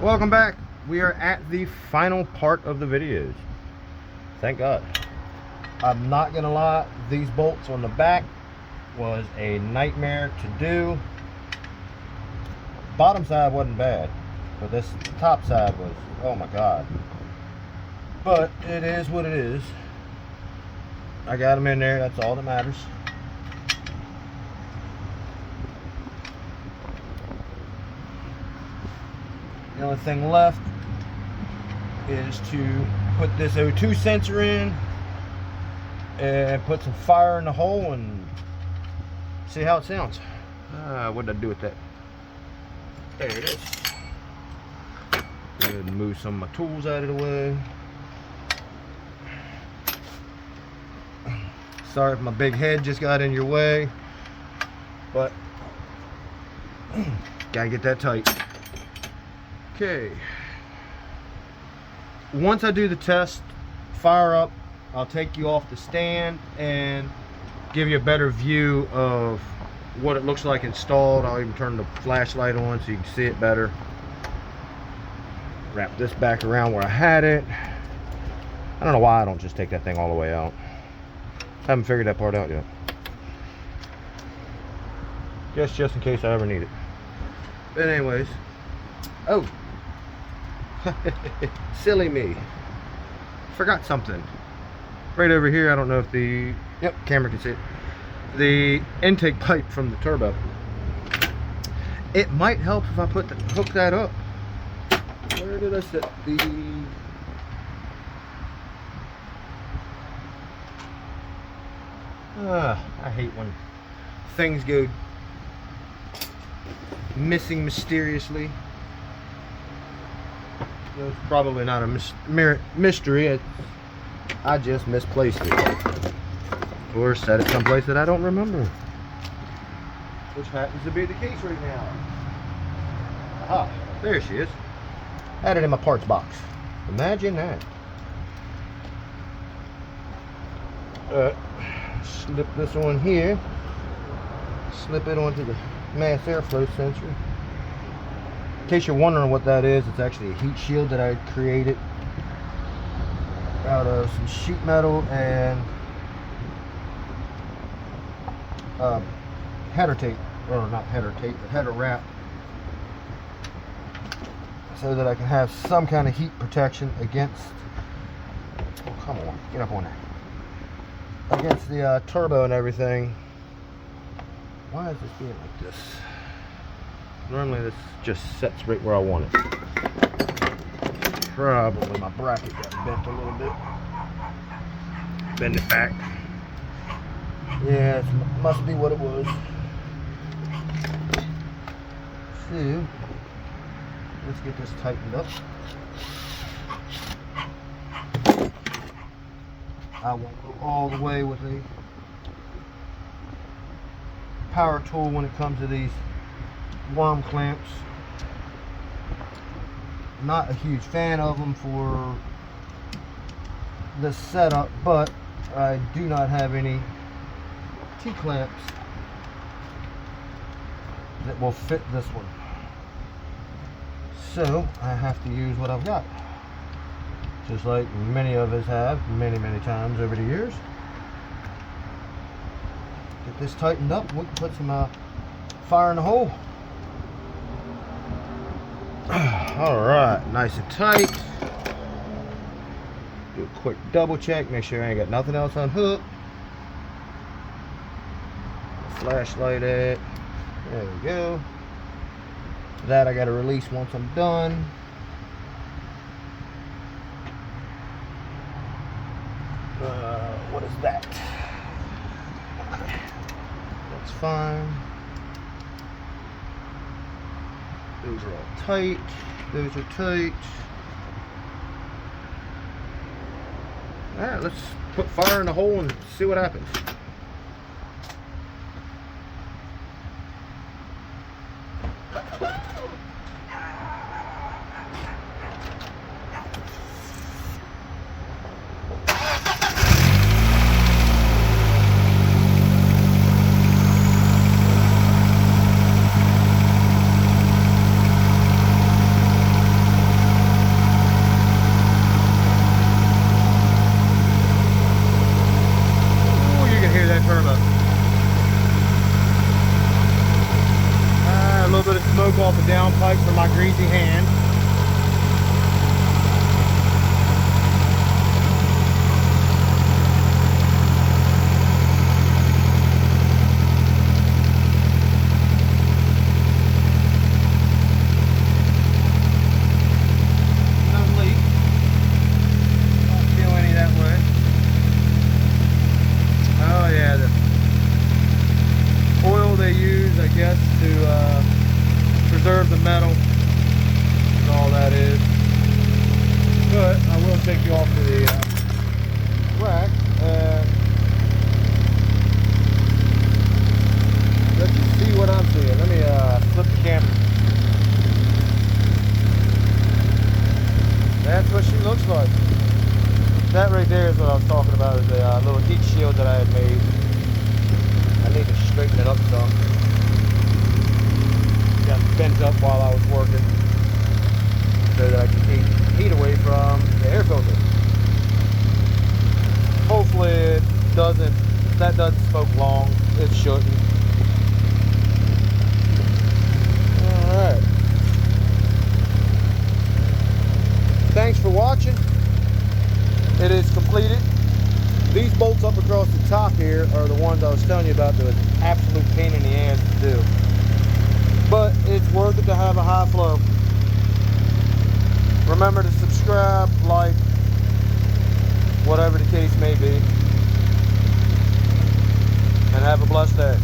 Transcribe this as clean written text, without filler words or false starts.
Welcome back. We are at the final part of the videos. Thank God. I'm not gonna lie, these bolts on the back was a nightmare to do. Bottom side wasn't bad, but this top side was, oh my God. But it is what it is. I got them in there, that's all that matters. The only thing left is to put this O2 sensor in and put some fire in the hole and see how it sounds. What did I do with that? There it is. Go ahead and move some of my tools out of the way. Sorry if my big head just got in your way, but gotta get that tight. Okay. Once I do the test, fire up, I'll take you off the stand and give you a better view of what it looks like installed. I'll even turn the flashlight on so you can see it better. Wrap this back around where I had it. I don't know why I don't just take that thing all the way out. I haven't figured that part out yet. Just in case I ever need it. But anyways, oh. Silly me. Forgot something. Right over here, I don't know if the camera can see it. The intake pipe from the turbo. It might help if I hook that up. Where did I set the I hate when things go missing mysteriously. It's probably not a mystery. I just misplaced it, or set it someplace that I don't remember, which happens to be the case right now. Aha, there she is. Had it in my parts box. Imagine that. Slip this on here. Slip it onto the mass airflow sensor. In case you're wondering what that is, it's actually a heat shield that I created out of some sheet metal and header tape, or not header tape, but header wrap, so that I can have some kind of heat protection against, oh come on, get up on there, against the turbo and everything. Why is this being like this? Normally this just sets right where I want it. Probably my bracket got bent a little bit. Bend it back. Yeah, it must be what it was. So, let's get this tightened up. I won't go all the way with a power tool when it comes to these worm clamps. Not a huge fan of them for this setup, but I do not have any T-clamps that will fit this one, so I have to use what I've got, just like many of us have many times over the years. Get this tightened up, we can put some fire in the hole. Alright, nice and tight. Do a quick double check, make sure I ain't got nothing else unhooked. Flashlight it. There we go. That I gotta release once I'm done. What is that? Okay. That's fine. Those are all tight. Those are tight. Alright, let's put fire in the hole and see what happens. the downpipe for my greasy hand. To preserve the metal is all that is. But I will take you off to the rack and let you see what I'm seeing. Let me flip the camera. That's what she looks like. That right there is what I was talking about, is a little heat shield that I had made. I need to straighten it up some. Got bent up while I was working so that I can keep heat away from the air filter. Hopefully it doesn't, that doesn't smoke long. It shouldn't. Alright. Thanks for watching. It is completed. These bolts up across the top here are the ones I was telling you about that was an absolute pain in the ass to do. But it's worth it to have a high flow. Remember to subscribe, like, whatever the case may be. And have a blessed day.